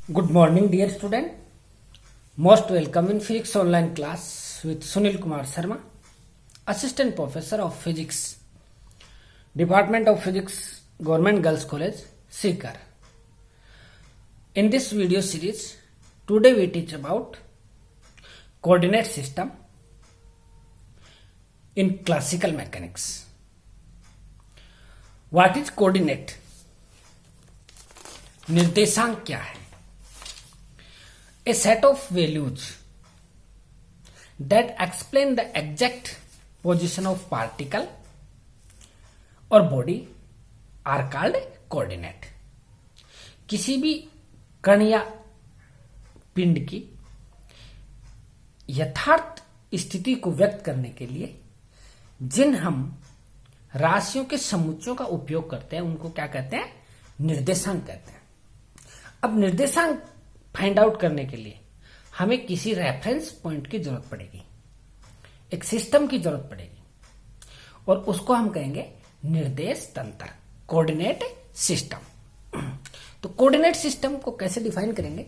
Good morning, dear student. Most welcome in Physics online class with Sunil Kumar Sharma, Assistant Professor of Physics, Department of Physics, Government Girls College, Sikar. In this video series, today we teach about coordinate system in classical mechanics. What is coordinate? निर्देशांक क्या है? A set of values that explain the exact position of particle or body are called coordinate. किसी भी कण या पिंड की यथार्थ स्थिति को व्यक्त करने के लिए जिन हम राशियों के समुच्चयों का उपयोग करते हैं उनको क्या कहते हैं? निर्देशांक कहते हैं। अब निर्देशांक फाइंड आउट करने के लिए हमें किसी रेफरेंस पॉइंट की जरूरत पड़ेगी, एक सिस्टम की जरूरत पड़ेगी और उसको हम कहेंगे निर्देश तंत्र, कोऑर्डिनेट सिस्टम। तो कोऑर्डिनेट सिस्टम को कैसे डिफाइन करेंगे?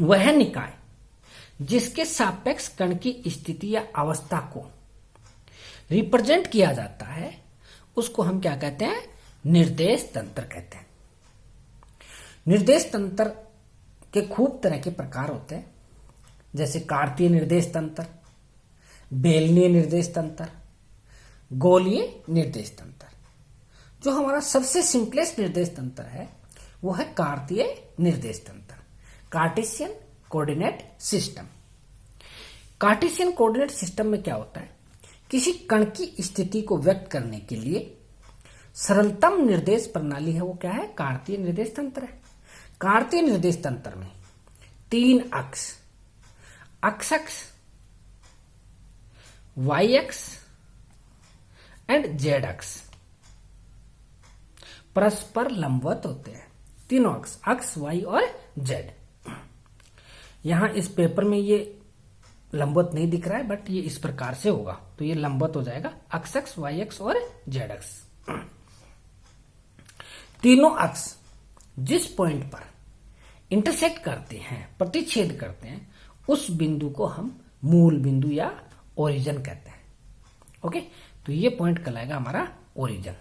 वह निकाय जिसके सापेक्ष कण की स्थिति या अवस्था को रिप्रेजेंट किया जाता है उसको हम क्या कहते हैं? निर्देश तंत्र कहते हैं। निर्देश तंत्र के खूब तरह के प्रकार होते हैं, जैसे कार्तीय निर्देश तंत्र, बेलनीय निर्देश तंत्र, गोलीय निर्देश तंत्र। जो हमारा सबसे सिंपलेस्ट निर्देश तंत्र है वो है कार्तीय निर्देश तंत्र, Cartesian coordinate system. Cartesian coordinate system में क्या होता है? किसी कण की स्थिति को व्यक्त करने के लिए सरलतम निर्देश प्रणाली है वो क्या है? कार्तीय निर्देश तंत्र है। कार्तीय निर्देश तंत्र में तीन अक्ष, x अक्ष, y अक्ष एंड z अक्ष परस्पर लंबवत होते हैं। तीनों अक्ष, x, y और z। यहां इस पेपर में ये लंबवत नहीं दिख रहा है, बट ये इस प्रकार से होगा तो ये लंबवत हो जाएगा, x अक्ष, y अक्ष और z अक्ष। तीनों अक्ष जिस पॉइंट पर इंटरसेक्ट करते हैं, प्रतिच्छेद करते हैं, उस बिंदु को हम मूल बिंदु या ओरिजिन कहते हैं। ओके, तो ये पॉइंट कहलाएगा हमारा ओरिजिन।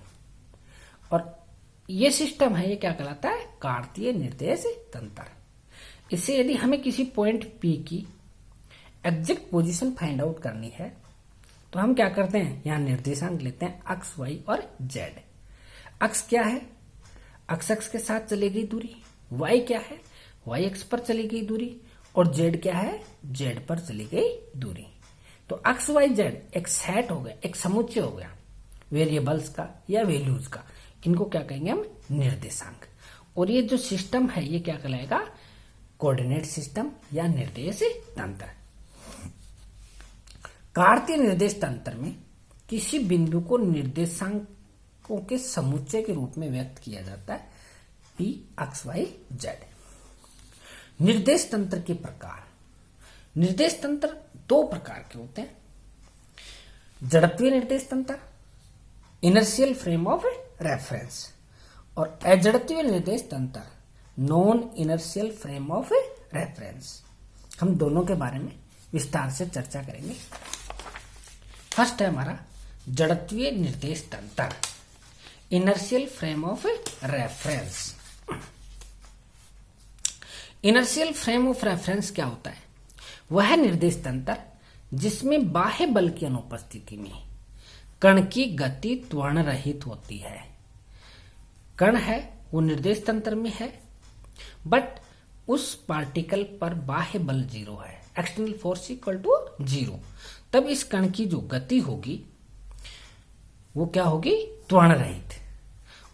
और ये सिस्टम है, ये क्या कहलाता है? कार्तीय निर्देश तंत्र। इससे यदि हमें किसी पॉइंट P की एग्जैक्ट पोजीशन फाइंड आउट करनी है तो हम क्या करते हैं? यहां निर्देशांक लेते हैं x, y और z। अक्ष क्या है? x अक्ष के साथ चली गई दूरी। y क्या है? y अक्ष पर चली गई दूरी। और z क्या है? z पर चली गई दूरी। तो x, y, z एक सेट हो गया, एक समुच्चय हो गया वेरिएबल्स का या वैल्यूज का। इनको क्या कहेंगे हम? निर्देशांक। और ये जो सिस्टम है ये क्या कहलाएगा? कोऑर्डिनेट सिस्टम या निर्देश तंत्र। कार्तीय निर्देश तंत्र में किसी बिंदु को निर्देशांकों के समुच्चय के रूप में व्यक्त किया जाता है, P, X, Y, Z। निर्देश तंत्र के प्रकार। निर्देश तंत्र दो प्रकार के होते हैं, जड़त्वीय निर्देश तंत्र, इनर्शियल फ्रेम ऑफ रेफरेंस, और अजड़त्वीय निर्देश तंत्र, non inertial frame of reference. हम दोनों के बारे में विस्तार से चर्चा करेंगे। फर्स्ट है हमारा जड़त्वीय निर्देश तंत्र, inertial frame of reference. Inertial frame of reference क्या होता है? वह निर्देश तंत्र जिसमें बाह्य बल की अनुपस्थिति में कण की गति त्वरण रहित होती है। कण है वो निर्देश तंत्र में है, बट उस पार्टिकल पर बाह्य बल 0 है, एक्सटर्नल फोर्स इक्वल टू 0। तब इस कण की जो गति होगी वो क्या होगी? त्वरण रहित।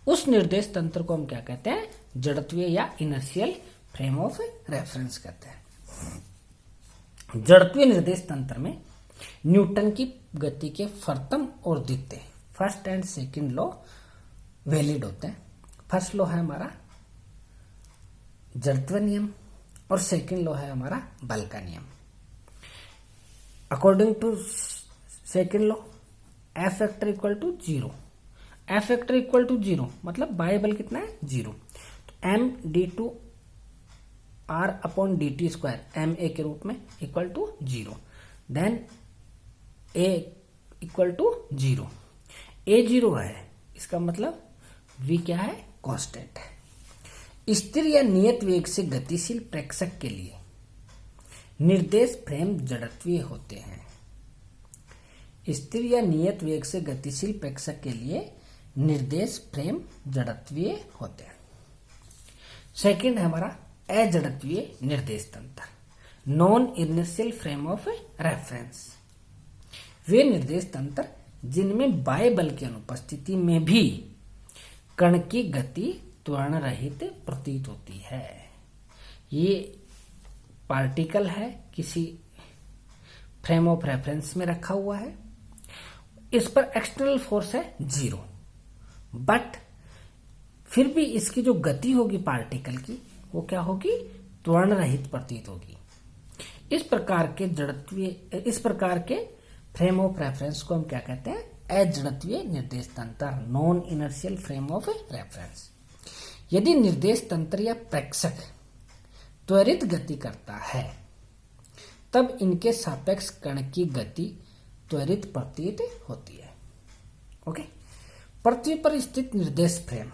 उस निर्देश तंत्र को हम क्या कहते हैं? जड़त्वीय या इनर्शियल फ्रेम ऑफ रेफरेंस कहते हैं। जड़त्वीय निर्देश तंत्र में न्यूटन की गति के प्रथम और द्वितीय, first and second law valid होते हैं। फर्स्ट लॉ है हमारा जड़त्व नियम और सेकंड लॉ है हमारा बल का नियम। According to second law F factor equal to 0, F factor equal to 0 मतलब बाह्य बल कितना है? 0। तो M d2 R upon D T square M A के रूप में equal to 0। Then A equal to 0। A 0 है, इसका मतलब v क्या है, कांस्टेंट है। स्थिर या नियत वेग से गतिशील प्रेक्षक के लिए निर्देश फ्रेम जड़त्वीय होते हैं। स्थिर या नियत वेग से गतिशील प्रेक्षक के लिए निर्देश फ्रेम जड़त्वीय होते हैं। सेकंड है हमारा अजड़त्वीय निर्देश तंत्र, non inertial frame of reference. वे निर्देश तंत्र जिनमें बाह्य बल की अनुपस्थिति में भी कण की गति त्वरण रहित प्रतीत होती है। ये पार्टिकल है, किसी फ्रेम ऑफ रेफरेंस में रखा हुआ है, इस पर एक्सटर्नल फोर्स है 0, बट फिर भी इसकी जो गति होगी पार्टिकल की वो क्या होगी, त्वरण रहित प्रतीत होगी। इस प्रकार के फ्रेम ऑफ रेफरेंस को हम क्या कहते हैं, अजड़त्वीय निर्देश तंत्र, non inertial frame of reference. यदि निर्देश तंत्र या प्रेक्षक त्वरित गति करता है तब इनके सापेक्ष कण की गति त्वरित प्रतीत होती है। ओके, पृथ्वी पर स्थित निर्देश फ्रेम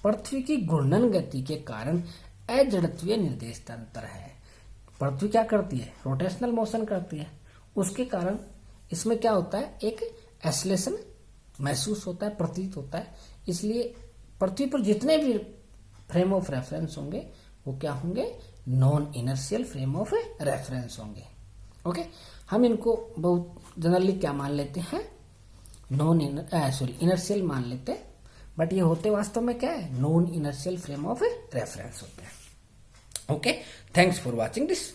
पृथ्वी की घूर्णन गति के कारण अजड़त्वीय निर्देश तंत्र है। पृथ्वी क्या करती है, रोटेशनल मोशन करती है, उसके कारण इसमें क्या होता है, एक एसलेशन महसूस होता है, प्रतीत होता है। इसलिए पृथ्वी पर जितने भी फ्रेम ऑफ रेफरेंस होंगे वो क्या होंगे, non inertial frame of reference होंगे। ओके, हम इनको बहुत जनरली क्या मान लेते हैं, इनर्शियल मान लेते हैं, बट ये होते वास्तव में क्या है, non inertial frame of reference होते हैं। Okay, thanks for watching this